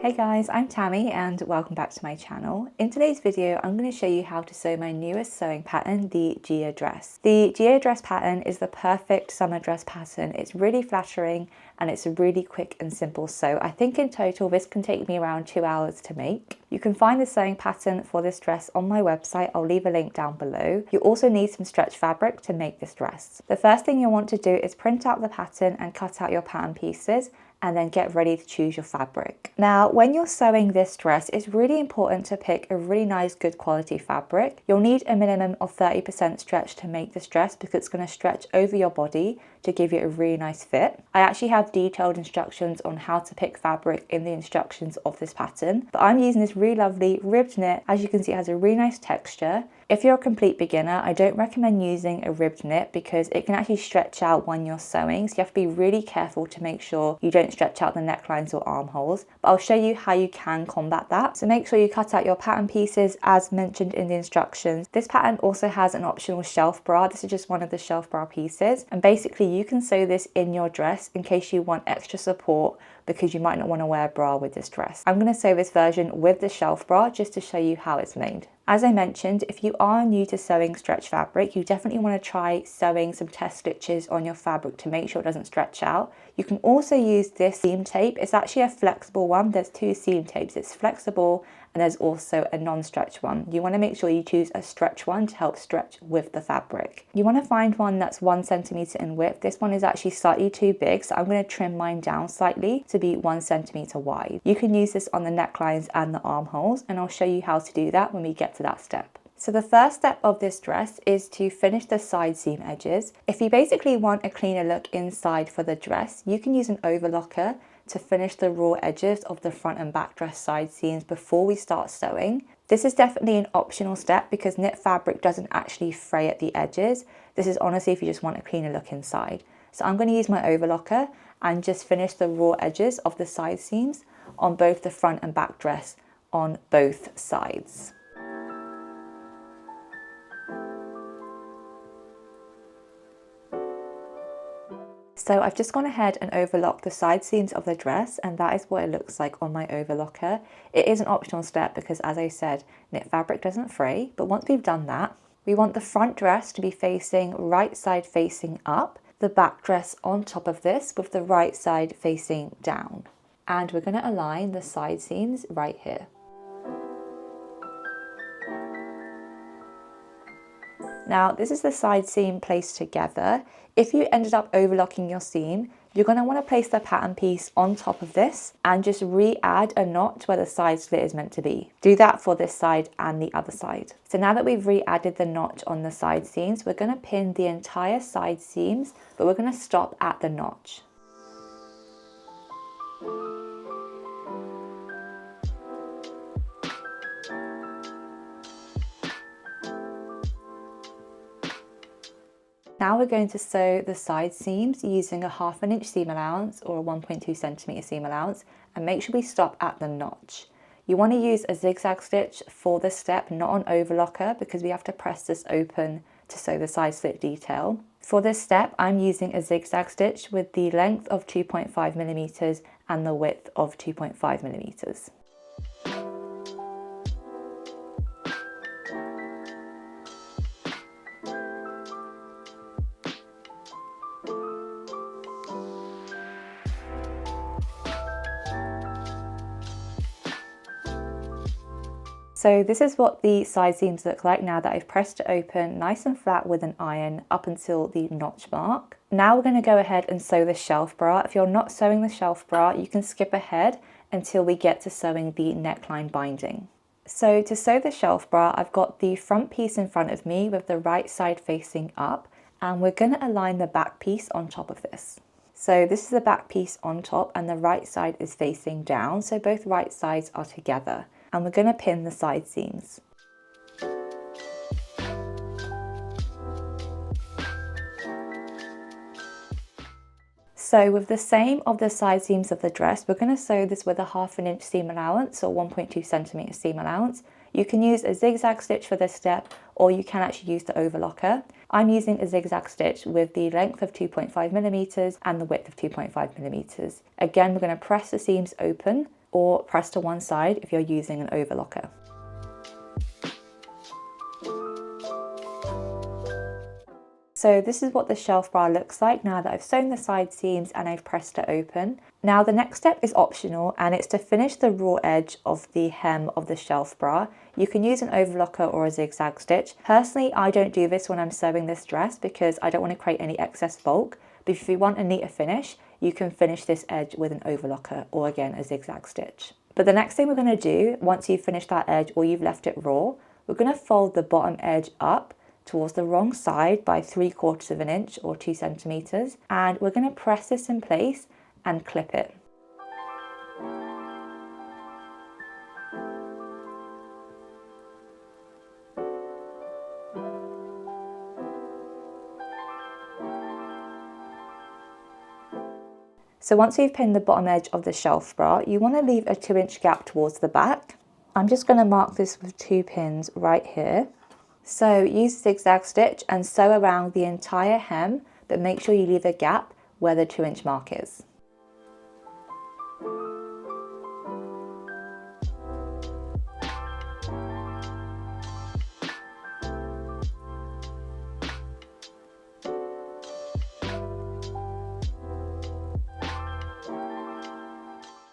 Hey guys, I'm Tammy and welcome back to my channel. In today's video, I'm going to show you how to sew my newest sewing pattern, the Gia Dress. The Gia Dress pattern is the perfect summer dress pattern. It's really flattering and it's a really quick and simple sew. I think in total this can take me around 2 hours to make. You can find the sewing pattern for this dress on my website. I'll leave a link down below. You also need some stretch fabric to make this dress. The first thing you'll want to do is print out the pattern and cut out your pattern pieces, and then get ready to choose your fabric. Now, when you're sewing this dress, it's really important to pick a really nice, good quality fabric. You'll need a minimum of 30% stretch to make this dress because it's going to stretch over your body to give you a really nice fit. I actually have detailed instructions on how to pick fabric in the instructions of this pattern, but I'm using this really lovely ribbed knit. As you can see, it has a really nice texture. If you're a complete beginner, I don't recommend using a ribbed knit because it can actually stretch out when you're sewing, so you have to be really careful to make sure you don't stretch out the necklines or armholes. But I'll show you how you can combat that. So make sure you cut out your pattern pieces as mentioned in the instructions. This pattern also has an optional shelf bra. This is just one of the shelf bra pieces, and basically you can sew this in your dress in case you want extra support because you might not want to wear a bra with this dress. I'm going to sew this version with the shelf bra just to show you how it's made. As I mentioned, if you are new to sewing stretch fabric, you definitely want to try sewing some test stitches on your fabric to make sure it doesn't stretch out. You can also use this seam tape. It's actually a flexible one. There's two seam tapes. It's flexible and there's also a non-stretch one. You want to make sure you choose a stretch one to help stretch with the fabric. You want to find one that's 1 centimeter in width. This one is actually slightly too big, so I'm going to trim mine down slightly to be 1 centimeter wide. You can use this on the necklines and the armholes, and I'll show you how to do that when we get to that step. So the first step of this dress is to finish the side seam edges. If you basically want a cleaner look inside for the dress, you can use an overlocker to finish the raw edges of the front and back dress side seams before we start sewing. This is definitely an optional step because knit fabric doesn't actually fray at the edges. This is honestly if you just want a cleaner look inside. So I'm going to use my overlocker and just finish the raw edges of the side seams on both the front and back dress on both sides. So I've just gone ahead and overlocked the side seams of the dress, and that is what it looks like on my overlocker. It is an optional step because, as I said, knit fabric doesn't fray, but once we've done that, we want the front dress to be facing right side facing up, the back dress on top of this with the right side facing down. And we're going to align the side seams right here. Now, this is the side seam placed together. If you ended up overlocking your seam, you're going to want to place the pattern piece on top of this and just re-add a knot where the side slit is meant to be. Do that for this side and the other side. So now that we've re-added the notch on the side seams, we're going to pin the entire side seams, but we're going to stop at the notch. Now we're going to sew the side seams using a 1/2 inch seam allowance or a 1.2 centimeter seam allowance, and make sure we stop at the notch. You want to use a zigzag stitch for this step, not an overlocker, because we have to press this open to sew the side slit detail. For this step, I'm using a zigzag stitch with the length of 2.5 millimeters and the width of 2.5 millimeters. So this is what the side seams look like now that I've pressed it open nice and flat with an iron up until the notch mark. Now we're going to go ahead and sew the shelf bra. If you're not sewing the shelf bra, you can skip ahead until we get to sewing the neckline binding. So to sew the shelf bra, I've got the front piece in front of me with the right side facing up, and we're going to align the back piece on top of this. So this is the back piece on top and the right side is facing down, so both right sides are together. And we're going to pin the side seams. So with the same of the side seams of the dress, we're going to sew this with a 1/2 inch seam allowance or 1.2 centimeter seam allowance. You can use a zigzag stitch for this step, or you can actually use the overlocker. I'm using a zigzag stitch with the length of 2.5 millimeters and the width of 2.5 millimeters. Again, we're going to press the seams open or press to one side if you're using an overlocker. So this is what the shelf bra looks like now that I've sewn the side seams and I've pressed it open. Now the next step is optional, and it's to finish the raw edge of the hem of the shelf bra. You can use an overlocker or a zigzag stitch. Personally, I don't do this when I'm sewing this dress because I don't want to create any excess bulk. But if you want a neater finish, you can finish this edge with an overlocker or again a zigzag stitch. But the next thing we're going to do, once you've finished that edge or you've left it raw, we're going to fold the bottom edge up towards the wrong side by 3/4 of an inch or 2 centimeters, and we're going to press this in place and clip it. So once you've pinned the bottom edge of the shelf bra, you want to leave a 2-inch gap towards the back. I'm just going to mark this with 2 pins right here. So use zigzag stitch and sew around the entire hem, but make sure you leave a gap where the 2-inch mark is.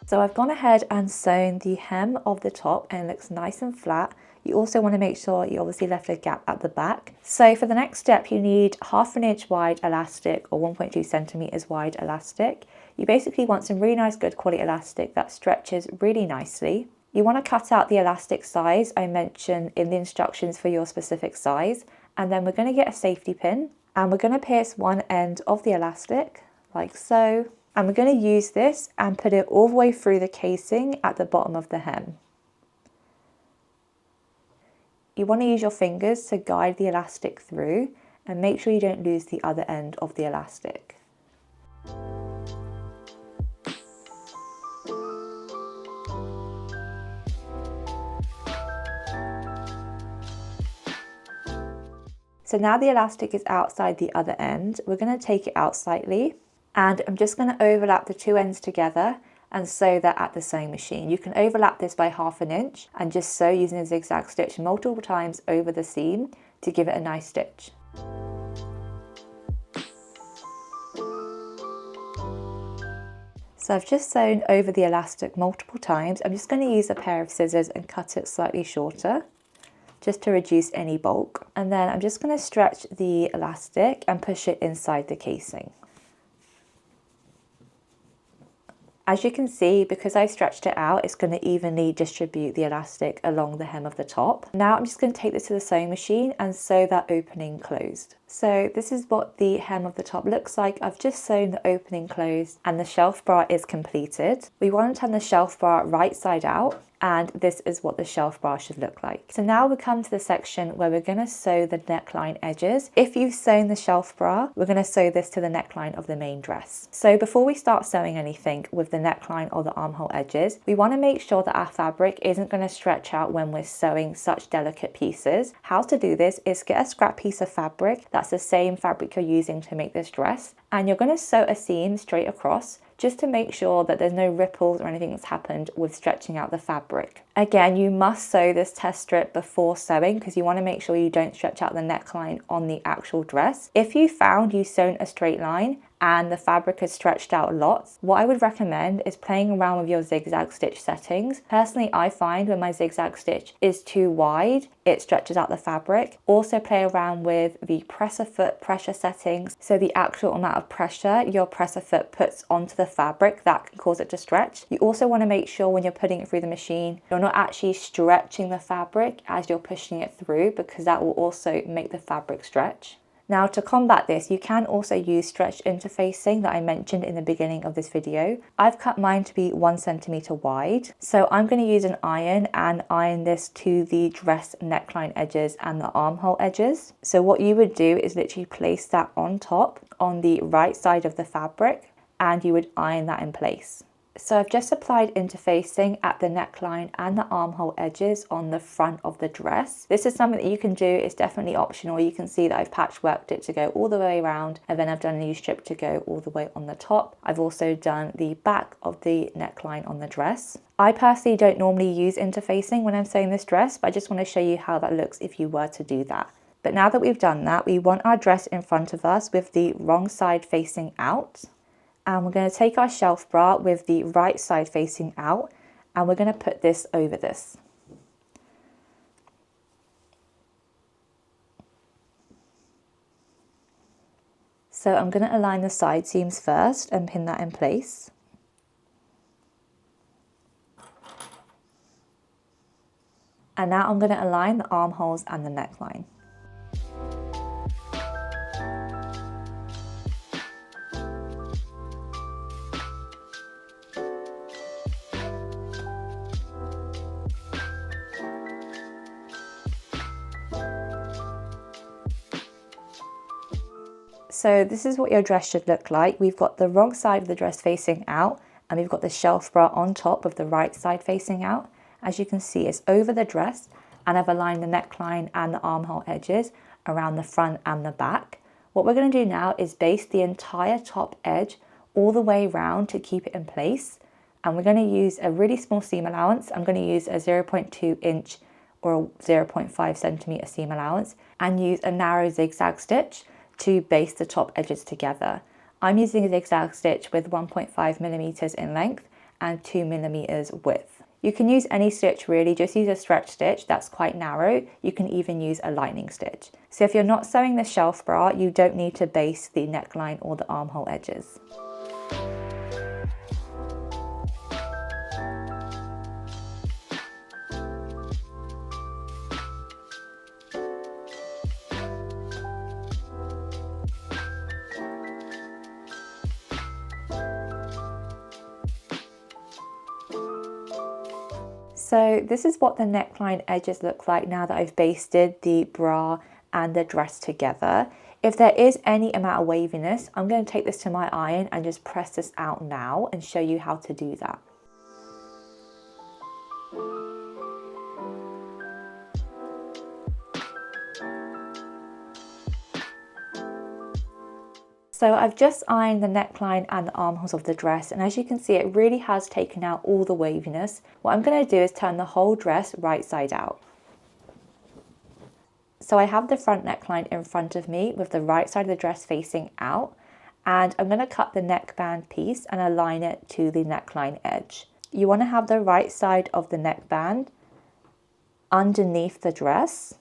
So I've gone ahead and sewn the hem of the top and it looks nice and flat. You also want to make sure you obviously left a gap at the back. So for the next step, you need 1/2 inch wide elastic or 1.2 centimeters wide elastic. You basically want some really nice good quality elastic that stretches really nicely. You want to cut out the elastic size I mentioned in the instructions for your specific size. And then we're going to get a safety pin and we're going to pierce one end of the elastic like so. And we're going to use this and put it all the way through the casing at the bottom of the hem. You want to use your fingers to guide the elastic through and make sure you don't lose the other end of the elastic. So now the elastic is outside the other end, we're going to take it out slightly. And I'm just going to overlap the 2 ends together and sew that at the sewing machine. You can overlap this by 1/2 inch and just sew using a zigzag stitch multiple times over the seam to give it a nice stitch. So I've just sewn over the elastic multiple times. I'm just going to use a pair of scissors and cut it slightly shorter, just to reduce any bulk. And then I'm just going to stretch the elastic and push it inside the casing. As you can see, because I've stretched it out, it's going to evenly distribute the elastic along the hem of the top. Now I'm just going to take this to the sewing machine and sew that opening closed. So this is what the hem of the top looks like. I've just sewn the opening closed and the shelf bra is completed. We want to turn the shelf bra right side out, and this is what the shelf bra should look like. So now we come to the section where we're going to sew the neckline edges. If you've sewn the shelf bra, we're going to sew this to the neckline of the main dress. So before we start sewing anything with the neckline or the armhole edges, we want to make sure that our fabric isn't going to stretch out when we're sewing such delicate pieces. How to do this is get a scrap piece of fabric that's the same fabric you're using to make this dress, and you're going to sew a seam straight across just to make sure that there's no ripples or anything that's happened with stretching out the fabric. Again, you must sew this test strip before sewing because you want to make sure you don't stretch out the neckline on the actual dress. If you found you've sewn a straight line and the fabric has stretched out lots, what I would recommend is playing around with your zigzag stitch settings. Personally, I find when my zigzag stitch is too wide, it stretches out the fabric. Also play around with the presser foot pressure settings. So the actual amount of pressure your presser foot puts onto the fabric, that can cause it to stretch. You also want to make sure when you're putting it through the machine, you're not actually stretching the fabric as you're pushing it through, because that will also make the fabric stretch. Now to combat this, you can also use stretch interfacing that I mentioned in the beginning of this video. I've cut mine to be 1 centimeter wide. So I'm going to use an iron and iron this to the dress neckline edges and the armhole edges. So what you would do is literally place that on top on the right side of the fabric and you would iron that in place. So I've just applied interfacing at the neckline and the armhole edges on the front of the dress. This is something that you can do, it's definitely optional. You can see that I've patchworked it to go all the way around, and then I've done a U-strip to go all the way on the top. I've also done the back of the neckline on the dress. I personally don't normally use interfacing when I'm sewing this dress, but I just want to show you how that looks if you were to do that. But now that we've done that, we want our dress in front of us with the wrong side facing out. And we're going to take our shelf bra with the right side facing out, and we're going to put this over this. So I'm going to align the side seams first and pin that in place. And now I'm going to align the armholes and the neckline. So this is what your dress should look like. We've got the wrong side of the dress facing out, and we've got the shelf bra on top of the right side facing out. As you can see, it's over the dress, and I've aligned the neckline and the armhole edges around the front and the back. What we're going to do now is baste the entire top edge all the way around to keep it in place. And we're going to use a really small seam allowance. I'm going to use a 0.2 inch or 0.5 centimeter seam allowance, and use a narrow zigzag stitch to baste the top edges together. I'm using a zigzag stitch with 1.5 millimeters in length and 2 millimeters width. You can use any stitch really, just use a stretch stitch that's quite narrow. You can even use a lightning stitch. So if you're not sewing the shelf bra, you don't need to baste the neckline or the armhole edges. So this is what the neckline edges look like now that I've basted the bra and the dress together. If there is any amount of waviness, I'm going to take this to my iron and just press this out now and show you how to do that. So I've just ironed the neckline and the armholes of the dress, and as you can see, it really has taken out all the waviness. What I'm going to do is turn the whole dress right side out. So I have the front neckline in front of me with the right side of the dress facing out, and I'm going to cut the neckband piece and align it to the neckline edge. You want to have the right side of the neckband underneath the dress.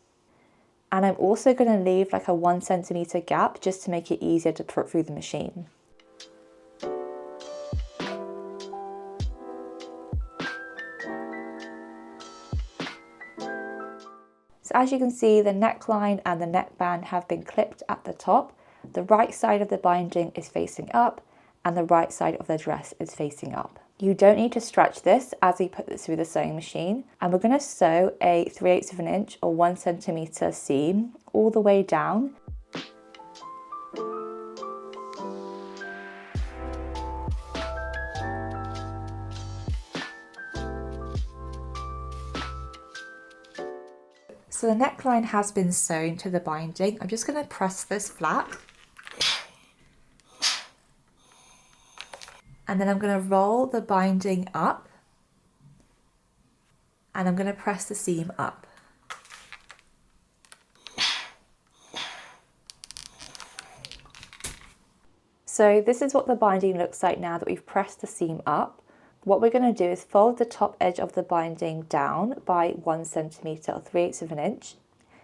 And I'm also going to leave like a 1 centimeter gap just to make it easier to put through the machine. So as you can see, the neckline and the neckband have been clipped at the top. The right side of the binding is facing up and the right side of the dress is facing up. You don't need to stretch this as we put this through the sewing machine, and we're going to sew a 3/8 of an inch or 1 centimeter seam all the way down. So the neckline has been sewn to the binding. I'm just going to press this flat. And then I'm going to roll the binding up, and I'm going to press the seam up. So this is what the binding looks like now that we've pressed the seam up. What we're going to do is fold the top edge of the binding down by 1 centimeter or 3/8 of an inch.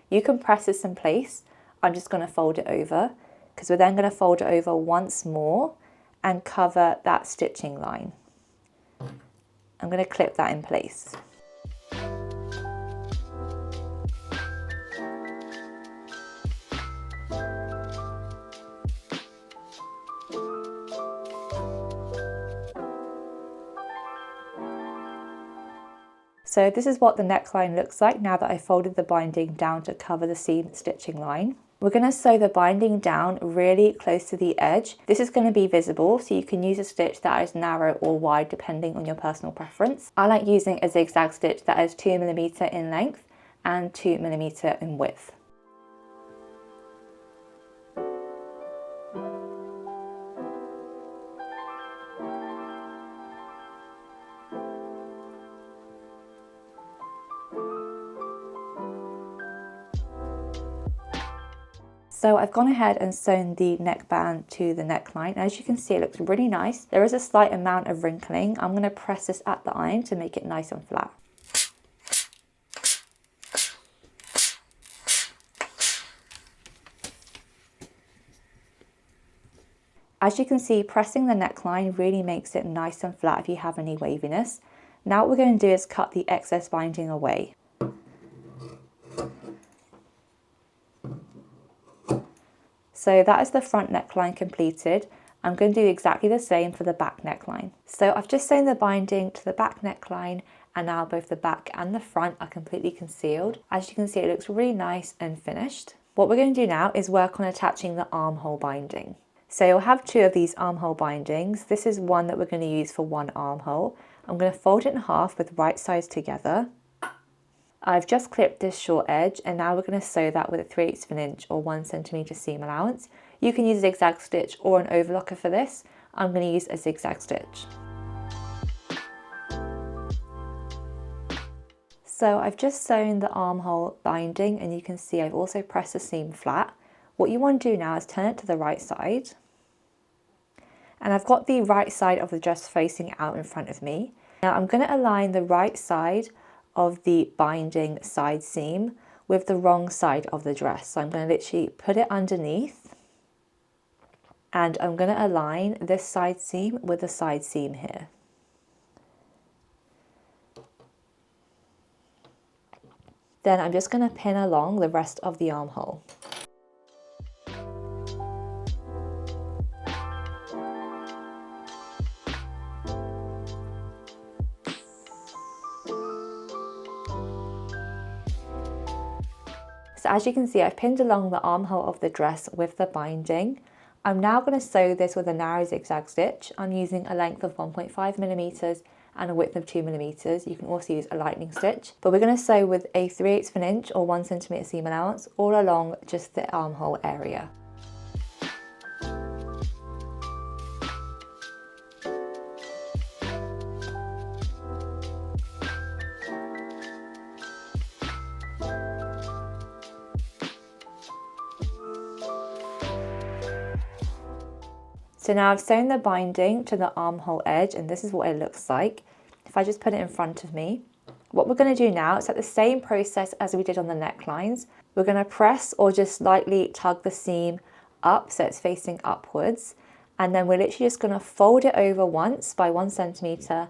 You can press this in place. I'm just going to fold it over, because we're then going to fold it over once more and cover that stitching line. I'm going to clip that in place. So this is what the neckline looks like now that I folded the binding down to cover the seam stitching line. We're going to sew the binding down really close to the edge. This is going to be visible, so you can use a stitch that is narrow or wide depending on your personal preference. I like using a zigzag stitch that is 2mm in length and 2mm in width. So I've gone ahead and sewn the neckband to the neckline. As you can see, it looks really nice. There is a slight amount of wrinkling. I'm going to press this at the iron to make it nice and flat. As you can see, pressing the neckline really makes it nice and flat if you have any waviness. Now what we're going to do is cut the excess binding away. So that is the front neckline completed. I'm going to do exactly the same for the back neckline. So I've just sewn the binding to the back neckline, and now both the back and the front are completely concealed. As you can see, it looks really nice and finished. What we're going to do now is work on attaching the armhole binding. So you'll have two of these armhole bindings. This is one that we're going to use for one armhole. I'm going to fold it in half with right sides together. I've just clipped this short edge, and now we're going to sew that with a 3/8 of an inch or 1cm seam allowance. You can use a zigzag stitch or an overlocker for this. I'm going to use a zigzag stitch. So I've just sewn the armhole binding, and you can see I've also pressed the seam flat. What you want to do now is turn it to the right side. And I've got the right side of the dress facing out in front of me. Now I'm going to align the right side of the binding side seam with the wrong side of the dress. So I'm going to literally put it underneath, and I'm going to align this side seam with the side seam here. Then I'm just going to pin along the rest of the armhole. So as you can see, I've pinned along the armhole of the dress with the binding. I'm now going to sew this with a narrow zigzag stitch. I'm using a length of 1.5mm and a width of 2mm. You can also use a lightning stitch, but we're going to sew with a 3/8 of an inch or 1cm seam allowance all along just the armhole area. So now I've sewn the binding to the armhole edge, and this is what it looks like. If I just put it in front of me, what we're going to do now is like the same process as we did on the necklines. We're going to press or just slightly tug the seam up so it's facing upwards, and then we're literally just going to fold it over once by 1cm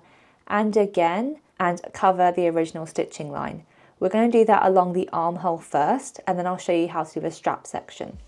and again, and cover the original stitching line. We're going to do that along the armhole first, and then I'll show you how to do the strap section.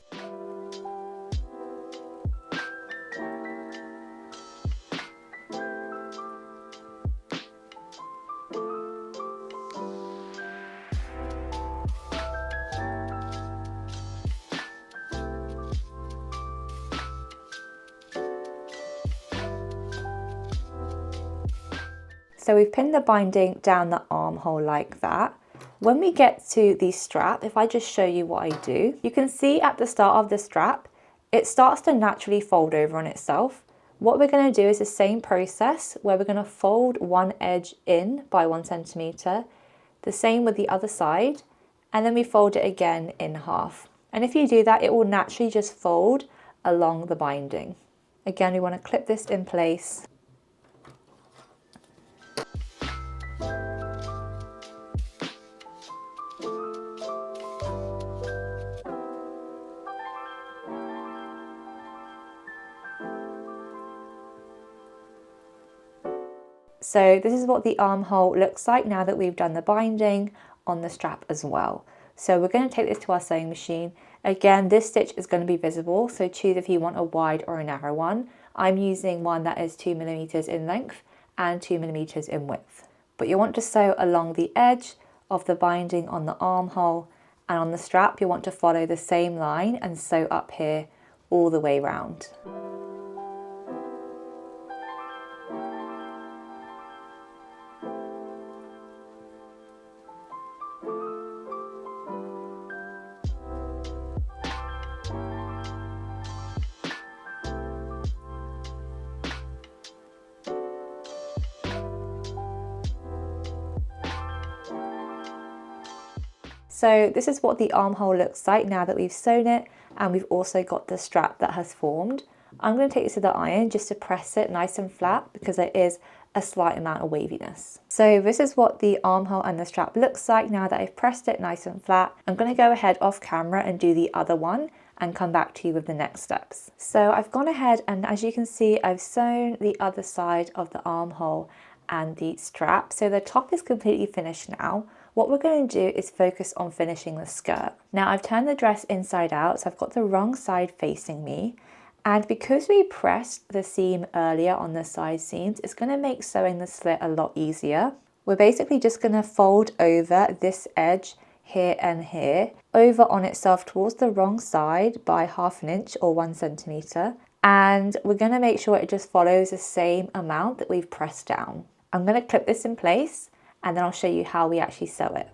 So we've pinned the binding down the armhole like that. When we get to the strap, if I just show you what I do, you can see at the start of the strap, it starts to naturally fold over on itself. What we're going to do is the same process where we're going to fold one edge in by 1cm, the same with the other side, and then we fold it again in half. And if you do that, it will naturally just fold along the binding. Again, we want to clip this in place. So this is what the armhole looks like now that we've done the binding on the strap as well. So we're going to take this to our sewing machine. Again, this stitch is going to be visible, so choose if you want a wide or a narrow one. I'm using one that is 2mm in length and 2mm in width. But you want to sew along the edge of the binding on the armhole And on the strap, you want to follow the same line and sew up here all the way round. So this is what the armhole looks like now that we've sewn it, and we've also got the strap that has formed. I'm going to take this to the iron just to press it nice and flat because there is a slight amount of waviness. So this is what the armhole and the strap looks like now that I've pressed it nice and flat. I'm going to go ahead off camera and do the other one and come back to you with the next steps. So I've gone ahead and, as you can see, I've sewn the other side of the armhole and the strap. So the top is completely finished now. What we're going to do is focus on finishing the skirt. Now I've turned the dress inside out, so I've got the wrong side facing me. And because we pressed the seam earlier on the side seams, it's going to make sewing the slit a lot easier. We're basically just going to fold over this edge here and here, over on itself towards the wrong side by 1/2 inch or 1 centimeter. And we're going to make sure it just follows the same amount that we've pressed down. I'm going to clip this in place, and then I'll show you how we actually sew it.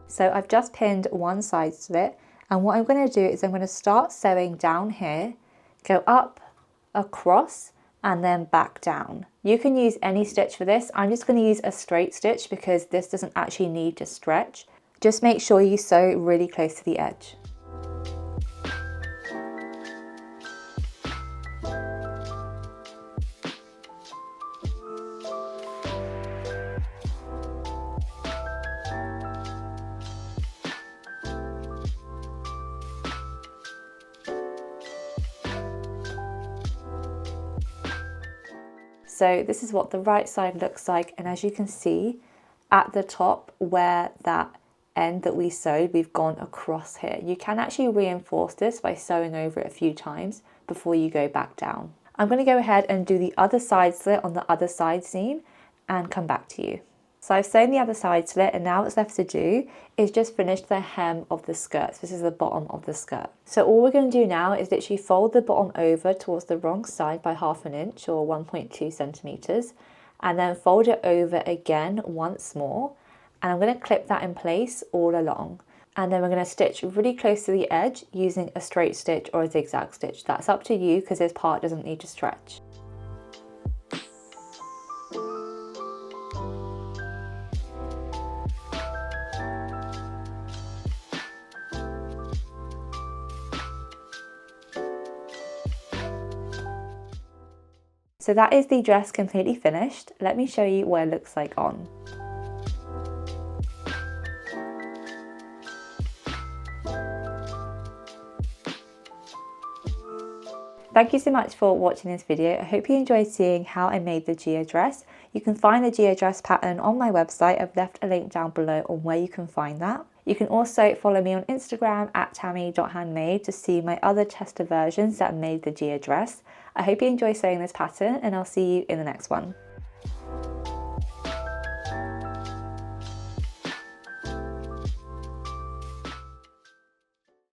So I've just pinned one side slit, and what I'm going to do is I'm going to start sewing down here, go up, across, and then back down. You can use any stitch for this. I'm just going to use a straight stitch because this doesn't actually need to stretch. Just make sure you sew really close to the edge. So this is what the right side looks like, and as you can see at the top where that end that we sewed, we've gone across here. You can actually reinforce this by sewing over it a few times before you go back down. I'm going to go ahead and do the other side slit on the other side seam and come back to you. So I've sewn the other side slit, and now what's left to do is just finish the hem of the skirt. So this is the bottom of the skirt. So all we're going to do now is literally fold the bottom over towards the wrong side by 1/2 inch or 1.2 centimeters, and then fold it over again once more. And I'm going to clip that in place all along. And then we're going to stitch really close to the edge using a straight stitch or a zigzag stitch. That's up to you because this part doesn't need to stretch. So that is the dress completely finished. Let me show you what it looks like on. Thank you so much for watching this video. I hope you enjoyed seeing how I made the Gia dress. You can find the Gia dress pattern on my website. I've left a link down below on where you can find that. You can also follow me on Instagram at tammy.handmade to see my other tester versions that made the Gia dress. I hope you enjoy sewing this pattern, and I'll see you in the next one.